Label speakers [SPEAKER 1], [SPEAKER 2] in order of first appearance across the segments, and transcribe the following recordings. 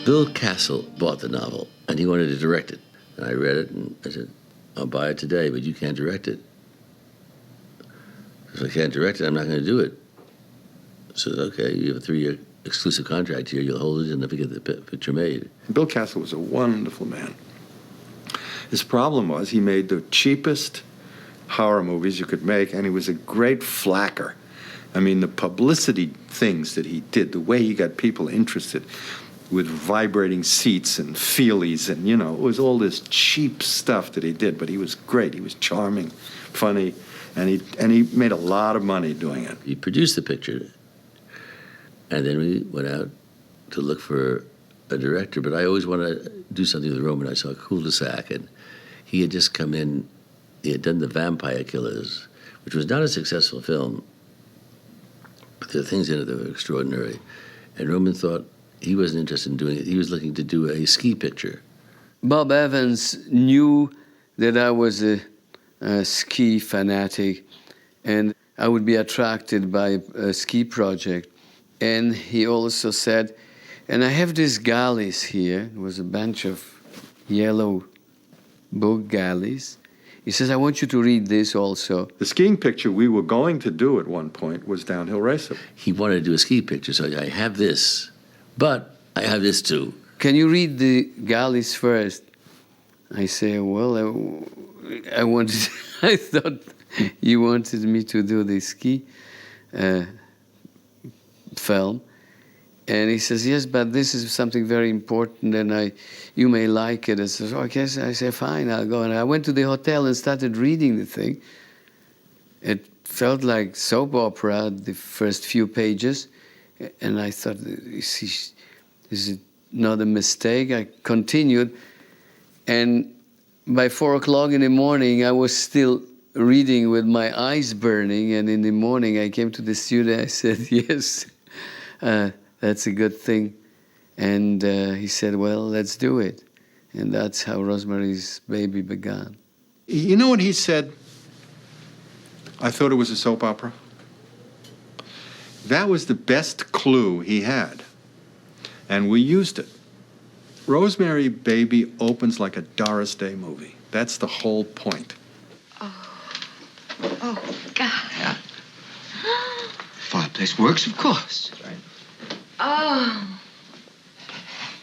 [SPEAKER 1] Bill Castle bought the novel, and he wanted to direct it. And I read it, and I said, I'll buy it today, but you can't direct it. If I can't direct it, I'm not going to do it. I said, okay, you have a 3-year exclusive contract here. You'll hold it and never get the picture made.
[SPEAKER 2] Bill Castle was a wonderful man. His problem was he made the cheapest horror movies you could make, and he was a great flacker. I mean, the publicity things that he did, the way he got people interested with vibrating seats and feelies, and, you know, it was all this cheap stuff that he did, but he was great. He was charming, funny, and he made a lot of money doing it.
[SPEAKER 1] He produced the picture, and then we went out to look for a director, but I always wanted to do something with Roman. I saw Cul-de-sac, and he had just come in. He had done The Vampire Killers, which was not a successful film, but there were things in it that were extraordinary. And Roman thought he wasn't interested in doing it. He was looking to do a ski picture.
[SPEAKER 3] Bob Evans knew that I was a ski fanatic, and I would be attracted by a ski project. And he also said, and I have these galleys here. It was a bunch of yellow book galleys. He says, I want you to read this also.
[SPEAKER 2] The skiing picture we were going to do at one point was Downhill Racer.
[SPEAKER 1] He wanted to do a ski picture, so I have this, but I have this too.
[SPEAKER 3] Can you read the galleys first? I say, well, I thought you wanted me to do the ski film. And he says, yes, but this is something very important, and you may like it. I says, okay. I say, fine, I'll go. And I went to the hotel and started reading the thing. It felt like soap opera, the first few pages. And I thought, is it not a mistake? I continued. And by 4 o'clock in the morning, I was still reading with my eyes burning. And in the morning, I came to the studio. I said, yes, that's a good thing. And he said, well, let's do it. And that's how Rosemary's Baby began.
[SPEAKER 2] You know what he said? I thought it was a soap opera. That was the best clue he had. And we used it. Rosemary Baby opens like a Doris Day movie. That's the whole point.
[SPEAKER 4] Oh, God.
[SPEAKER 5] Yeah. Fireplace works, of course. Right.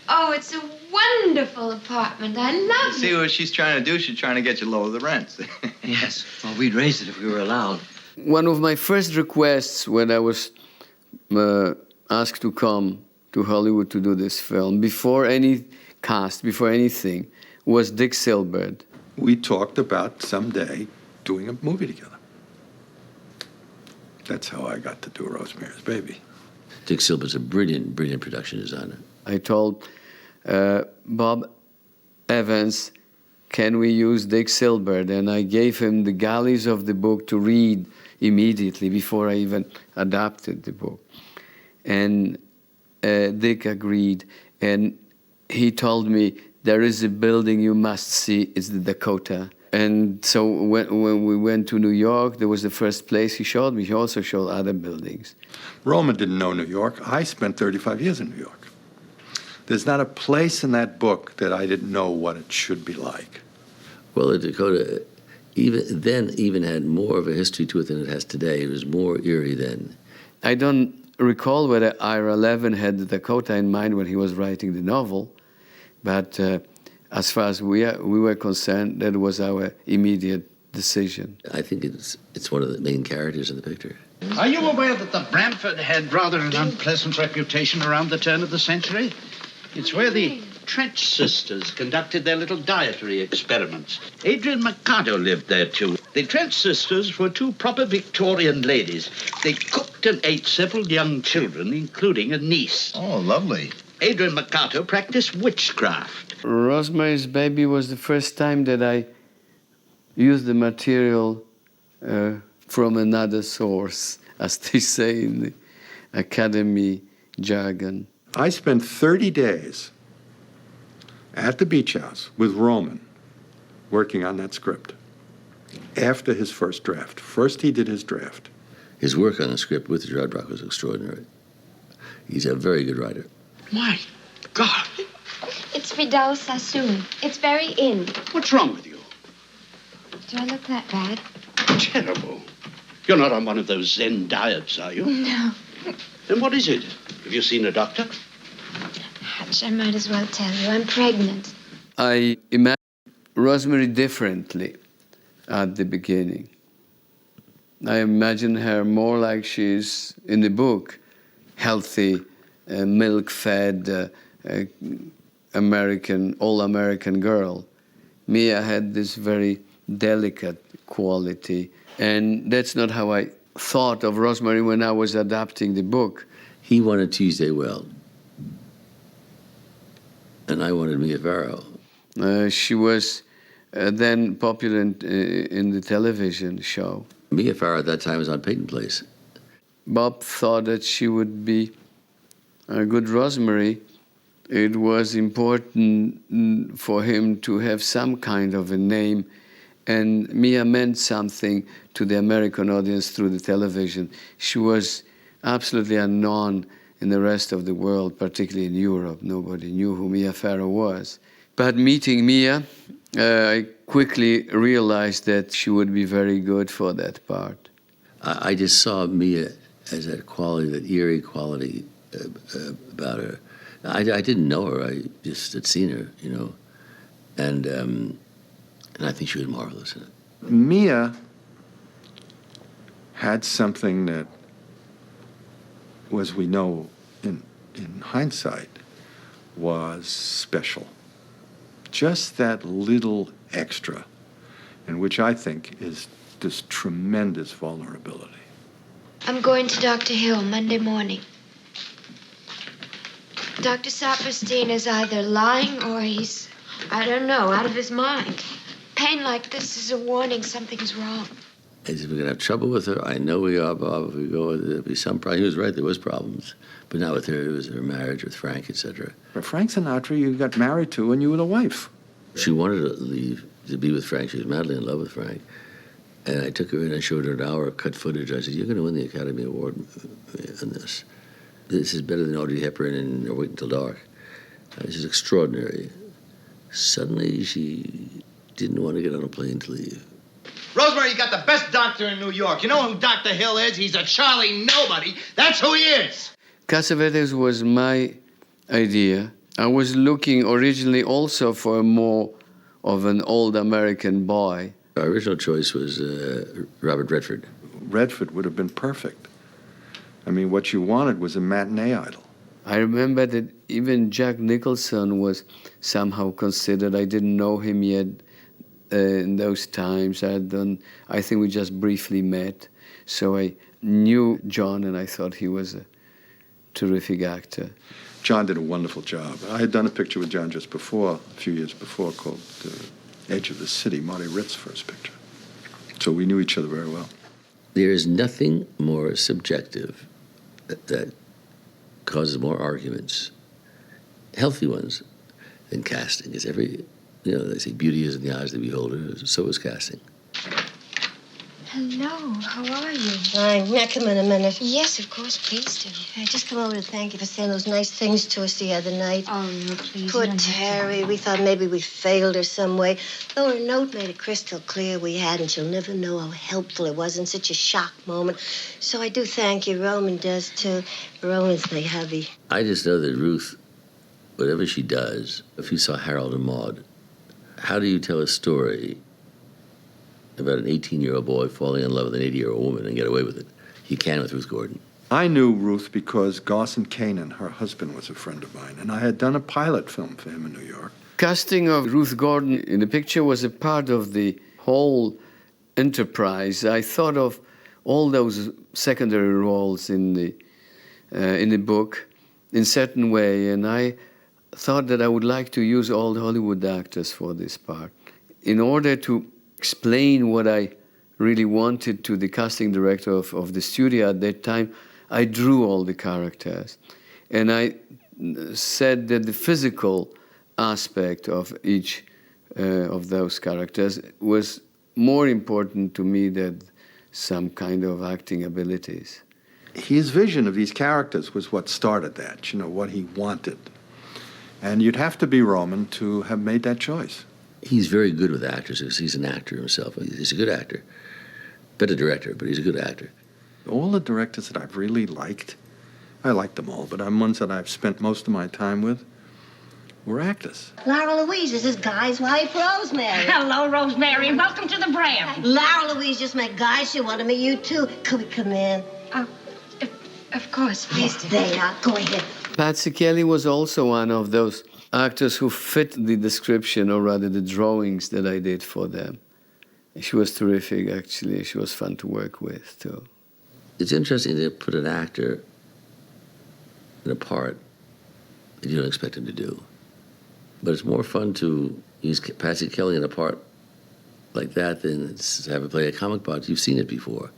[SPEAKER 4] Oh, it's a wonderful apartment. I love it.
[SPEAKER 5] See what she's trying to do? She's trying to get you lower the rents. Yes. Well, we'd raise it if we were allowed.
[SPEAKER 3] One of my first requests when I was asked to come to Hollywood to do this film, before any cast, before anything, was Dick Sylbert.
[SPEAKER 2] We talked about someday doing a movie together. That's how I got to do Rosemary's Baby.
[SPEAKER 1] Dick Sylbert's a brilliant, brilliant production designer.
[SPEAKER 3] I told Bob Evans, can we use Dick Sylbert? And I gave him the galleys of the book to read immediately before I even adapted the book. And Dick agreed. And he told me, there is a building you must see. It's the Dakota. And so when we went to New York, there was the first place he showed me. He also showed other buildings.
[SPEAKER 2] Roman didn't know New York. I spent 35 years in New York. There's not a place in that book that I didn't know what it should be like.
[SPEAKER 1] Well, the Dakota even had more of a history to it than it has today. It was more eerie then.
[SPEAKER 3] I don't recall whether Ira Levin had the Dakota in mind when he was writing the novel, but as far as we were concerned, that was our immediate decision.
[SPEAKER 1] I think it's one of the main characters in the picture.
[SPEAKER 6] Are you aware that the Bramford had rather an unpleasant reputation around the turn of the century? It's where the Trench sisters conducted their little dietary experiments. Adrian Mercado lived there, too. The Trench sisters were two proper Victorian ladies. They cooked and ate several young children, including a niece.
[SPEAKER 5] Oh, lovely.
[SPEAKER 6] Adrian Mercado practiced witchcraft.
[SPEAKER 3] Rosemary's Baby was the first time that I used the material from another source, as they say in the Academy jargon.
[SPEAKER 2] I spent 30 days at the beach house with Roman working on that script after his first draft. First he did his draft.
[SPEAKER 1] His work on the script with Gerard Brock was extraordinary. He's a very good writer.
[SPEAKER 6] My God,
[SPEAKER 4] It's Vidal Sassoon. It's very in.
[SPEAKER 6] What's wrong with you?
[SPEAKER 4] Do I look that bad?
[SPEAKER 6] Terrible. You're not on one of those Zen diets, are you?
[SPEAKER 4] No.
[SPEAKER 6] Then what is it? Have you seen a doctor?
[SPEAKER 4] Hatch, I might as well tell you. I'm pregnant.
[SPEAKER 3] I imagine Rosemary differently at the beginning. I imagine her more like she's in the book, healthy, milk-fed, all-American girl. Mia had this very delicate quality, and that's not how I thought of Rosemary when I was adapting the book.
[SPEAKER 1] He wanted Tuesday Weld, and I wanted Mia Farrow.
[SPEAKER 3] She was then popular in the television show.
[SPEAKER 1] Mia Farrow at that time was on Peyton Place.
[SPEAKER 3] Bob thought that she would be a good Rosemary. It was important for him to have some kind of a name, and Mia meant something to the American audience through the television. She was absolutely unknown in the rest of the world, particularly in Europe. Nobody knew who Mia Farrow was. But meeting Mia, I quickly realized that she would be very good for that part.
[SPEAKER 1] I just saw Mia as that quality, that eerie quality about her. I didn't know her. I just had seen her, you know, and I think she was marvelous in it.
[SPEAKER 2] Mia had something that, as we know in hindsight, was special. Just that little extra, in which I think is this tremendous vulnerability.
[SPEAKER 4] I'm going to Dr. Hill Monday morning. Dr. Saperstein is either lying or he's, I don't know, out of his mind. Pain like this is a warning something's wrong.
[SPEAKER 1] He said, we're going to have trouble with her. I know we are, Bob. If we go, there'll be some problem. He was right, there was problems. But not with her. It was her marriage with Frank, etc.
[SPEAKER 2] But Frank Sinatra, you got married to and you were the wife.
[SPEAKER 1] She wanted to leave to be with Frank. She was madly in love with Frank. And I took her in, I showed her an hour of cut footage. I said, you're going to win the Academy Award on this. This is better than Audrey Hepburn and Wait Until Dark. This is extraordinary. Suddenly, she didn't want to get on a plane to leave.
[SPEAKER 5] Rosemary, you got the best doctor in New York. You know who Dr. Hill is? He's a Charlie Nobody. That's who he is.
[SPEAKER 3] Cassavetes was my idea. I was looking originally also for more of an old American boy.
[SPEAKER 1] Our original choice was Robert Redford.
[SPEAKER 2] Redford would have been perfect. I mean, what you wanted was a matinee idol.
[SPEAKER 3] I remember that even Jack Nicholson was somehow considered. I didn't know him yet in those times. I think we just briefly met. So I knew John, and I thought he was a terrific actor.
[SPEAKER 2] John did a wonderful job. I had done a picture with John just before, a few years before, called Edge of the City, Marty Ritt's first picture. So we knew each other very well.
[SPEAKER 1] There is nothing more subjective that causes more arguments, healthy ones, than casting. It's they say beauty is in the eyes of the beholder, so is casting.
[SPEAKER 4] Hello, how are you?
[SPEAKER 7] Fine. May I come in a minute?
[SPEAKER 4] Yes, of course, please do.
[SPEAKER 7] I just come over to thank you for saying those nice things to us the other night.
[SPEAKER 4] Oh, no, please.
[SPEAKER 7] Poor
[SPEAKER 4] you don't have to.
[SPEAKER 7] Terry. We thought maybe we failed her some way. Though her note made it crystal clear we had, and she'll never know how helpful it was in such a shock moment. So I do thank you. Roman does, too. Roman's my hubby.
[SPEAKER 1] I just know that Ruth, whatever she does, if you saw Harold and Maude, how do you tell a story about an 18-year-old boy falling in love with an 80-year-old woman and get away with it? You can with Ruth Gordon.
[SPEAKER 2] I knew Ruth because Garson Kanin, her husband, was a friend of mine, and I had done a pilot film for him in New York.
[SPEAKER 3] Casting of Ruth Gordon in the picture was a part of the whole enterprise. I thought of all those secondary roles in the book in certain way, and I thought that I would like to use all the Hollywood actors for this part. In order to explain what I really wanted to the casting director of the studio at that time, I drew all the characters. And I said that the physical aspect of each of those characters was more important to me than some kind of acting abilities.
[SPEAKER 2] His vision of these characters was what started that, what he wanted. And you'd have to be Roman to have made that choice.
[SPEAKER 1] He's very good with actors because he's an actor himself. He's a good actor. Better director, but he's a good actor.
[SPEAKER 2] All the directors that I've really liked, I like them all, but I'm ones that I've spent most of my time with, were actors.
[SPEAKER 7] Lara Louise, this is Guy's wife, Rosemary.
[SPEAKER 8] Hello, Rosemary. Welcome to the Bram.
[SPEAKER 7] Lara Louise just met Guy. She wanted to meet you, too. Could we come in?
[SPEAKER 4] Of course, please do.
[SPEAKER 7] There you are. Go ahead.
[SPEAKER 3] Patsy Kelly was also one of those actors who fit the description, or rather the drawings that I did for them. She was terrific, actually. She was fun to work with, too.
[SPEAKER 1] It's interesting to put an actor in a part that you don't expect him to do. But it's more fun to use Patsy Kelly in a part like that than to have her play a comic book. You've seen it before.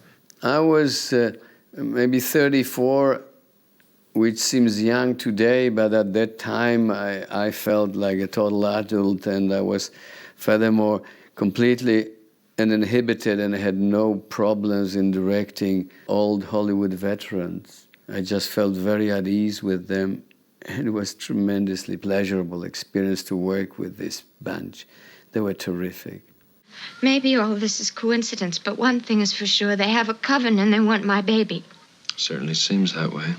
[SPEAKER 3] I was maybe 34, which seems young today, but at that time I felt like a total adult, and I was furthermore completely uninhibited and had no problems in directing old Hollywood veterans. I just felt very at ease with them, and it was a tremendously pleasurable experience to work with this bunch. They were terrific.
[SPEAKER 4] Maybe all this is coincidence, but one thing is for sure. They have a coven and they want my baby.
[SPEAKER 9] Certainly seems that way.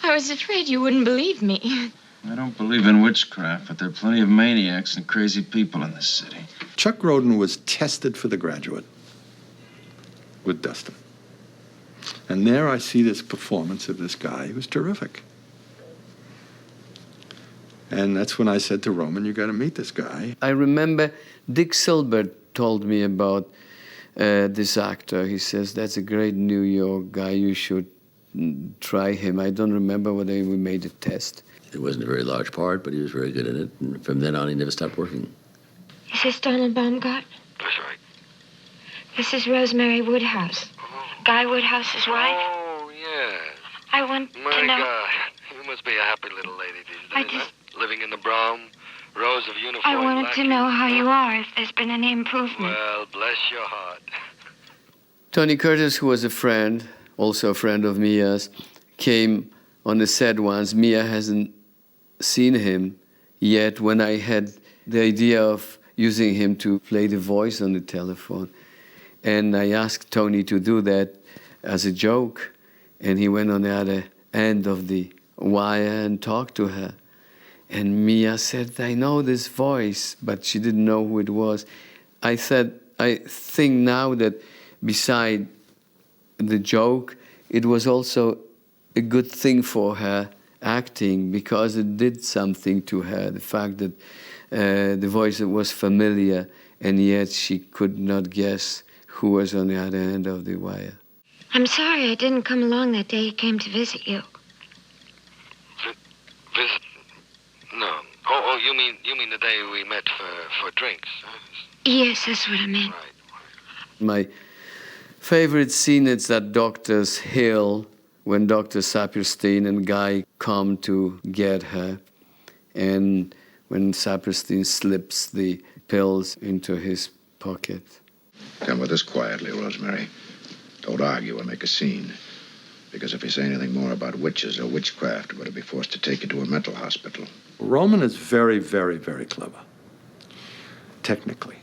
[SPEAKER 4] I was afraid you wouldn't believe me.
[SPEAKER 9] I don't believe in witchcraft, but there are plenty of maniacs and crazy people in this city.
[SPEAKER 2] Chuck Roden was tested for The Graduate with Dustin. And there I see this performance of this guy who's terrific. And that's when I said to Roman, you got to meet this guy.
[SPEAKER 3] I remember Dick Sylbert told me about this actor. He says, that's a great New York guy, you should try him. I don't remember whether we made a test.
[SPEAKER 1] It wasn't a very large part, but he was very good in it. And from then on, he never stopped working.
[SPEAKER 4] Is this Donald Baumgart?
[SPEAKER 9] That's right.
[SPEAKER 4] This is Rosemary Woodhouse. Guy Woodhouse's wife?
[SPEAKER 10] Oh, yes.
[SPEAKER 4] I want to
[SPEAKER 10] My
[SPEAKER 4] know...
[SPEAKER 10] God. You must be a happy little lady these days,
[SPEAKER 4] I just-
[SPEAKER 10] Living in the Brom, rows of uniforms.
[SPEAKER 4] I wanted to know how you are, if there's been any improvement.
[SPEAKER 10] Well, bless your heart.
[SPEAKER 3] Tony Curtis, who was a friend, also a friend of Mia's, came on the set once. Mia hasn't seen him yet when I had the idea of using him to play the voice on the telephone. And I asked Tony to do that as a joke. And he went on the other end of the wire and talked to her. And Mia said, I know this voice, but she didn't know who it was. I said, I think now that beside the joke, it was also a good thing for her acting, because it did something to her, the fact that the voice was familiar, and yet she could not guess who was on the other end of the wire.
[SPEAKER 4] I'm sorry I didn't come along that day he came to visit you.
[SPEAKER 10] Visit? No. Oh, you mean the day we met for drinks?
[SPEAKER 4] Yes, that's what I meant.
[SPEAKER 10] Right.
[SPEAKER 3] My favorite scene is at Doctor's Hill, when Dr. Saperstein and Guy come to get her, and when Saperstein slips the pills into his pocket.
[SPEAKER 11] Come with us quietly, Rosemary. Don't argue or make a scene. Because if you say anything more about witches or witchcraft, we're going to be forced to take you to a mental hospital.
[SPEAKER 2] Roman is very, very, very clever, technically.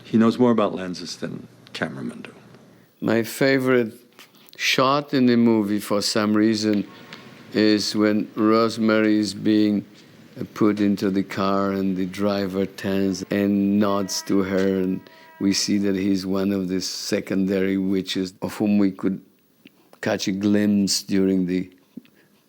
[SPEAKER 2] He knows more about lenses than cameramen do.
[SPEAKER 3] My favorite shot in the movie, for some reason, is when Rosemary is being put into the car and the driver turns and nods to her, and we see that he's one of the secondary witches of whom we could catch a glimpse during the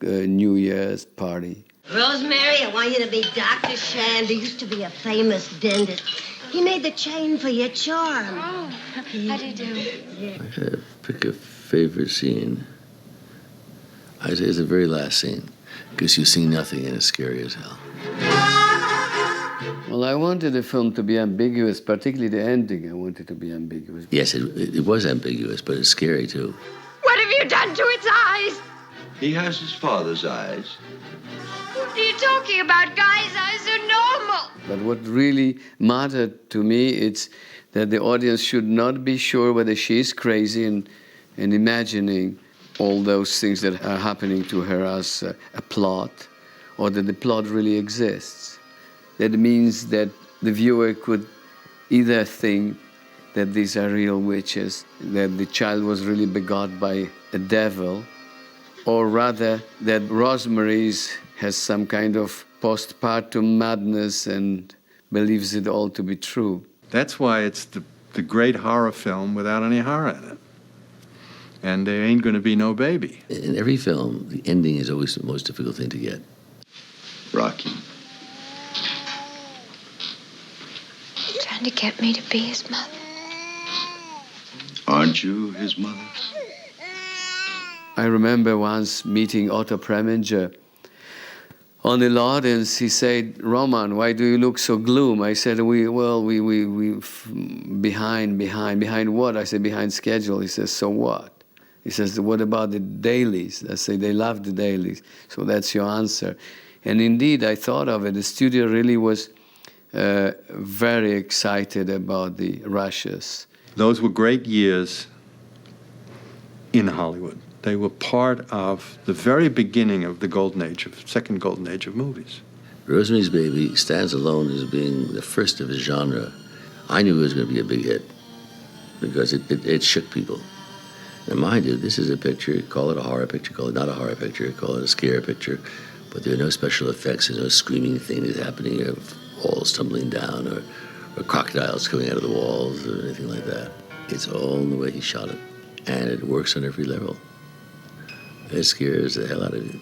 [SPEAKER 3] New Year's party.
[SPEAKER 7] Rosemary, I want you to be Dr. Shand, who used to be a famous dentist. He made the chain for your charm.
[SPEAKER 4] Oh, how do you do?
[SPEAKER 1] Pick a favorite scene. I'd say it's the very last scene, because you see nothing and it's scary as hell.
[SPEAKER 3] Well, I wanted the film to be ambiguous, particularly the ending. I wanted to be ambiguous.
[SPEAKER 1] Yes, it was ambiguous, but it's scary too.
[SPEAKER 4] What have you done to its eyes?
[SPEAKER 6] He has his father's eyes.
[SPEAKER 4] What are you talking about? Guy's eyes are normal.
[SPEAKER 3] But what really mattered to me is that the audience should not be sure whether she is crazy and imagining all those things that are happening to her as a plot, or that the plot really exists. That means that the viewer could either think that these are real witches, that the child was really begot by a devil, or rather that Rosemary has some kind of postpartum madness and believes it all to be true.
[SPEAKER 2] That's why it's the great horror film without any horror in it. And there ain't going to be no baby.
[SPEAKER 1] In every film, the ending is always the most difficult thing to get.
[SPEAKER 11] Rocky.
[SPEAKER 4] Trying to get me to be his mother.
[SPEAKER 11] Aren't you his mother?
[SPEAKER 3] I remember once meeting Otto Preminger on the lot, and he said, "Roman, why do you look so gloom?" I said, we behind what? I said, behind schedule. He says, so what? He says, what about the dailies? I say, they love the dailies. So that's your answer. And indeed, I thought of it. The studio really was very excited about the rushes.
[SPEAKER 2] Those were great years in Hollywood. They were part of the very beginning of the golden age, second golden age of movies.
[SPEAKER 1] Rosemary's Baby stands alone as being the first of his genre. I knew it was going to be a big hit because it shook people. Now, mind you, this is a picture, call it a horror picture, call it not a horror picture, call it a scare picture, but there are no special effects, there's no screaming thing that's happening, or walls tumbling down, or crocodiles coming out of the walls, or anything like that. It's all in the way he shot it, and it works on every level. It scares the hell out of you.